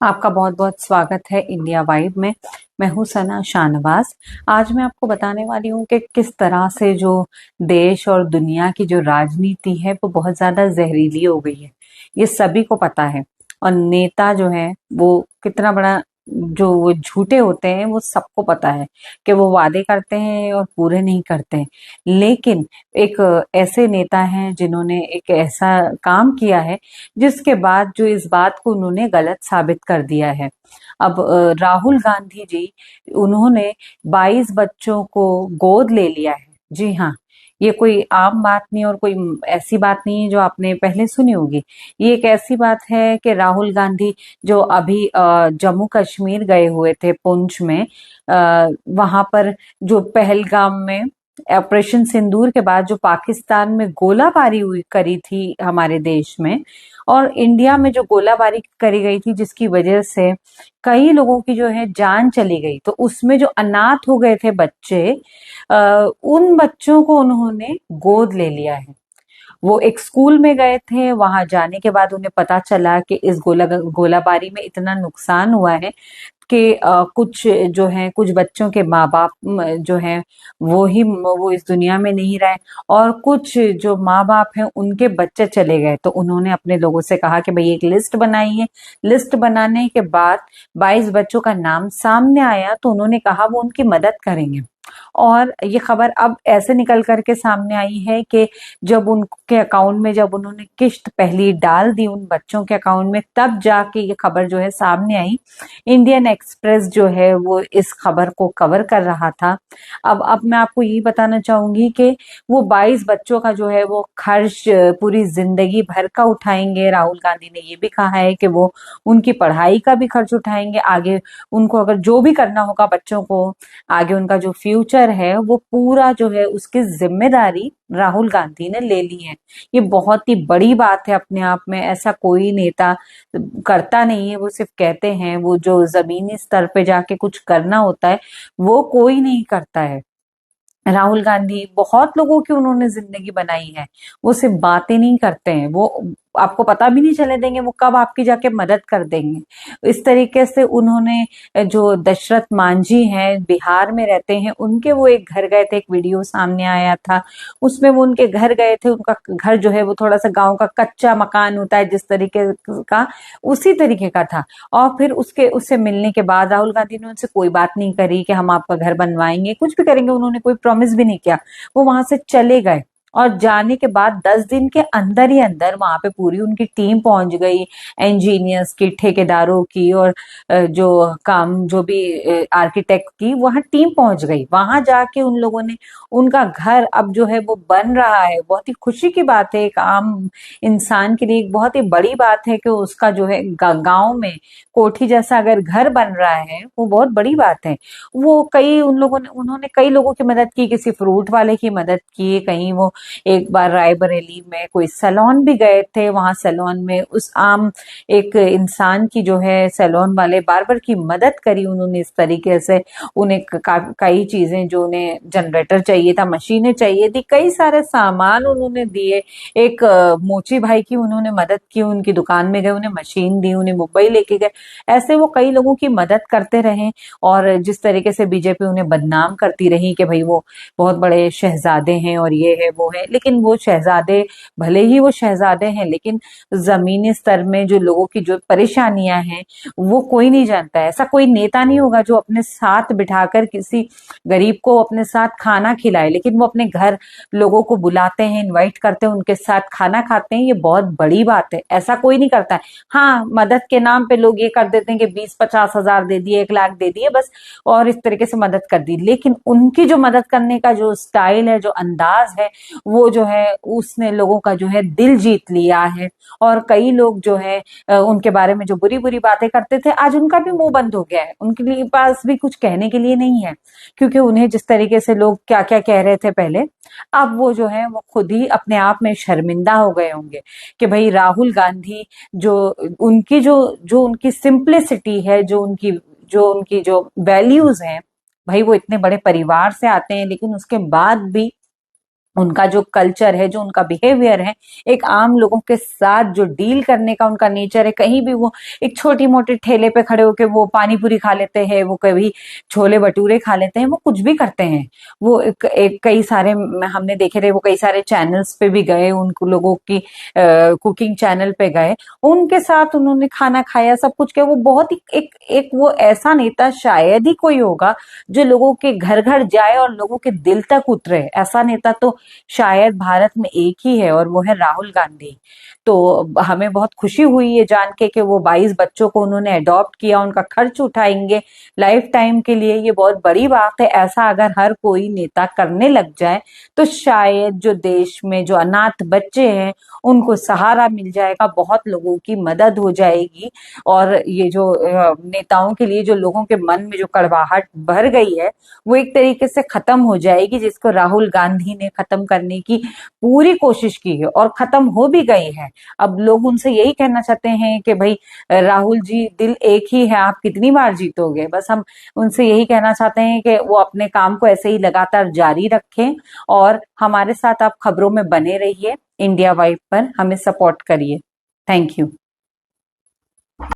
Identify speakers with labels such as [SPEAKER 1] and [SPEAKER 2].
[SPEAKER 1] आपका बहुत बहुत स्वागत है इंडिया वाइब में। मैं हूँ सना शाहनवाज। आज मैं आपको बताने वाली हूँ कि किस तरह से जो देश और दुनिया की जो राजनीति है वो बहुत ज्यादा जहरीली हो गई है। ये सभी को पता है। और नेता जो है वो कितना बड़ा जो वो झूठे होते हैं वो सबको पता है कि वो वादे करते हैं और पूरे नहीं करते हैं। लेकिन एक ऐसे नेता हैं जिन्होंने एक ऐसा काम किया है जिसके बाद जो इस बात को उन्होंने गलत साबित कर दिया है। अब राहुल गांधी जी, उन्होंने 22 बच्चों को गोद ले लिया है। जी हाँ, ये कोई आम बात नहीं और कोई ऐसी बात नहीं है जो आपने पहले सुनी होगी। ये एक ऐसी बात है कि राहुल गांधी जो अभी जम्मू कश्मीर गए हुए थे, पुंछ में, वहां पर जो पहलगाम में ऑपरेशन सिंदूर के बाद जो पाकिस्तान में गोलाबारी हुई करी थी हमारे देश में, और इंडिया में जो गोलाबारी करी गई थी जिसकी वजह से कई लोगों की जो है जान चली गई, तो उसमें जो अनाथ हो गए थे बच्चे, उन बच्चों को उन्होंने गोद ले लिया है। वो एक स्कूल में गए थे, वहां जाने के बाद उन्हें पता चला कि इस गोलाबारी में इतना नुकसान हुआ है कि कुछ जो है, कुछ बच्चों के माँ बाप जो हैं वो इस दुनिया में नहीं रहे, और कुछ जो माँ बाप हैं उनके बच्चे चले गए। तो उन्होंने अपने लोगों से कहा कि भाई एक लिस्ट बनाइए। लिस्ट बनाने के बाद 22 बच्चों का नाम सामने आया तो उन्होंने कहा वो उनकी मदद करेंगे। और ये खबर अब ऐसे निकल करके सामने आई है कि जब उनके अकाउंट में, जब उन्होंने किश्त पहली डाल दी उन बच्चों के अकाउंट में, तब जाके ये खबर जो है सामने आई। इंडियन एक्सप्रेस जो है वो इस खबर को कवर कर रहा था। अब मैं आपको यही बताना चाहूंगी कि वो 22 बच्चों का जो है वो खर्च पूरी जिंदगी भर का उठाएंगे। राहुल गांधी ने ये भी कहा है कि वो उनकी पढ़ाई का भी खर्च उठाएंगे। आगे उनको अगर जो भी करना होगा बच्चों को, आगे उनका जो फ्यूचर है वो पूरा जो है उसकी जिम्मेदारी राहुल गांधी ने ले ली है। ये बहुत ही बड़ी बात है अपने आप में। ऐसा कोई नेता करता नहीं है, वो सिर्फ कहते हैं। वो जो जमीनी स्तर पे जाके कुछ करना होता है वो कोई नहीं करता है। राहुल गांधी बहुत लोगों की उन्होंने जिंदगी बनाई है। वो सिर्फ बातें नहीं करते हैं, वो आपको पता भी नहीं चले देंगे वो कब आपकी जाके मदद कर देंगे। इस तरीके से उन्होंने, जो दशरथ मांझी हैं, बिहार में रहते हैं, उनके वो एक घर गए थे, एक वीडियो सामने आया था। उसमें वो उनके घर गए थे। उनका घर जो है वो थोड़ा सा गांव का कच्चा मकान होता है जिस तरीके का, उसी तरीके का था। और फिर उसके उससे मिलने के बाद राहुल गांधी ने उनसे कोई बात नहीं करी कि हम आपका घर बनवाएंगे, कुछ भी करेंगे। उन्होंने कोई प्रॉमिस भी नहीं किया। वो वहां से चले गए। और जाने के बाद 10 दिन के अंदर ही अंदर वहां पे पूरी उनकी टीम पहुंच गई, इंजीनियर्स की, ठेकेदारों की, और जो काम, जो भी आर्किटेक्ट की, वहां टीम पहुंच गई। वहां जाके उन लोगों ने उनका घर अब जो है वो बन रहा है। बहुत ही खुशी की बात है। एक आम इंसान के लिए एक बहुत ही बड़ी बात है कि उसका जो है गांव में कोठी जैसा अगर घर बन रहा है, वो बहुत बड़ी बात है। वो कई उन लोगों ने उन्होंने कई लोगों की मदद की, किसी फ्रूट वाले की मदद की, कहीं वो एक बार रायबरेली में कोई सैलून भी गए थे। वहां सैलून में उस आम एक इंसान की जो है, सैलून वाले बार्बर की मदद करी उन्होंने इस तरीके से। उन्हें कई चीजें, जो उन्हें जनरेटर चाहिए था, मशीनें चाहिए थी, कई सारे सामान उन्होंने दिए। एक मोची भाई की उन्होंने मदद की, उनकी दुकान में गए, उन्हें मशीन दी, उन्हें मुंबई लेके गए। ऐसे वो कई लोगों की मदद करते रहे। और जिस तरीके से बीजेपी उन्हें बदनाम करती रही कि भाई वो बहुत बड़े शहजादे हैं और ये है वो है, लेकिन वो शहजादे, भले ही वो शहजादे हैं, लेकिन जमीनी स्तर में जो लोगों की जो परेशानियां हैं वो कोई नहीं जानता है। ऐसा कोई नेता नहीं होगा जो अपने साथ बिठाकर किसी गरीब को अपने साथ खाना खिलाए, लेकिन वो अपने घर लोगों को बुलाते हैं, इनवाइट करते हैं, उनके साथ खाना खाते हैं। ये बहुत बड़ी बात है, ऐसा कोई नहीं करता है। हाँ, मदद के नाम पे लोग ये कर देते हैं कि 20-50 हजार दे दिए, 1 लाख दे दिए बस, और इस तरीके से मदद कर दी। लेकिन उनकी जो मदद करने का जो स्टाइल है, जो अंदाज है, वो जो है उसने लोगों का जो है दिल जीत लिया है। और कई लोग जो है उनके बारे में जो बुरी बुरी बातें करते थे, आज उनका भी मुंह बंद हो गया है। उनके लिए पास भी कुछ कहने के लिए नहीं है, क्योंकि उन्हें जिस तरीके से लोग क्या क्या कह रहे थे पहले, अब वो जो है वो खुद ही अपने आप में शर्मिंदा हो गए होंगे कि भाई राहुल गांधी, जो उनकी जो जो उनकी सिंप्लिसिटी है, जो उनकी जो वैल्यूज हैं, भाई वो इतने बड़े परिवार से आते हैं, लेकिन उसके बाद भी उनका जो कल्चर है, जो उनका बिहेवियर है, एक आम लोगों के साथ जो डील करने का उनका नेचर है, कहीं भी वो एक छोटी मोटी ठेले पे खड़े होके वो पानी पूरी खा लेते हैं, वो कभी छोले भटूरे खा लेते हैं, वो कुछ भी करते हैं। वो एक कई सारे हमने देखे थे, वो कई सारे चैनल्स पे भी गए, उन लोगों की कुकिंग चैनल पे गए, उनके साथ उन्होंने खाना खाया, सब कुछ किया। वो बहुत ही एक वो ऐसा नेता शायद ही कोई होगा जो लोगों के घर घर जाए और लोगों के दिल तक उतरे। ऐसा नेता तो शायद भारत में एक ही है, और वो है राहुल गांधी। तो हमें बहुत खुशी हुई ये जान के कि वो 22 बच्चों को उन्होंने अडॉप्ट किया, उनका खर्च उठाएंगे लाइफ टाइम के लिए। ये बहुत बड़ी बात है। ऐसा अगर हर कोई नेता करने लग जाए तो शायद जो देश में जो अनाथ बच्चे हैं उनको सहारा मिल जाएगा, बहुत लोगों की मदद हो जाएगी। और ये जो नेताओं के लिए जो लोगों के मन में जो कड़वाहट भर गई है, वो एक तरीके से खत्म हो जाएगी, जिसको राहुल गांधी ने खत्म करने की पूरी कोशिश की है और खत्म हो भी गई है। अब लोग उनसे यही कहना चाहते हैं कि भाई राहुल जी, दिल एक ही है, आप कितनी बार जीतोगे। बस हम उनसे यही कहना चाहते हैं कि वो अपने काम को ऐसे ही लगातार जारी रखें, और हमारे साथ आप खबरों में बने रहिए। इंडिया वाइब पर हमें सपोर्ट करिए। Thank you.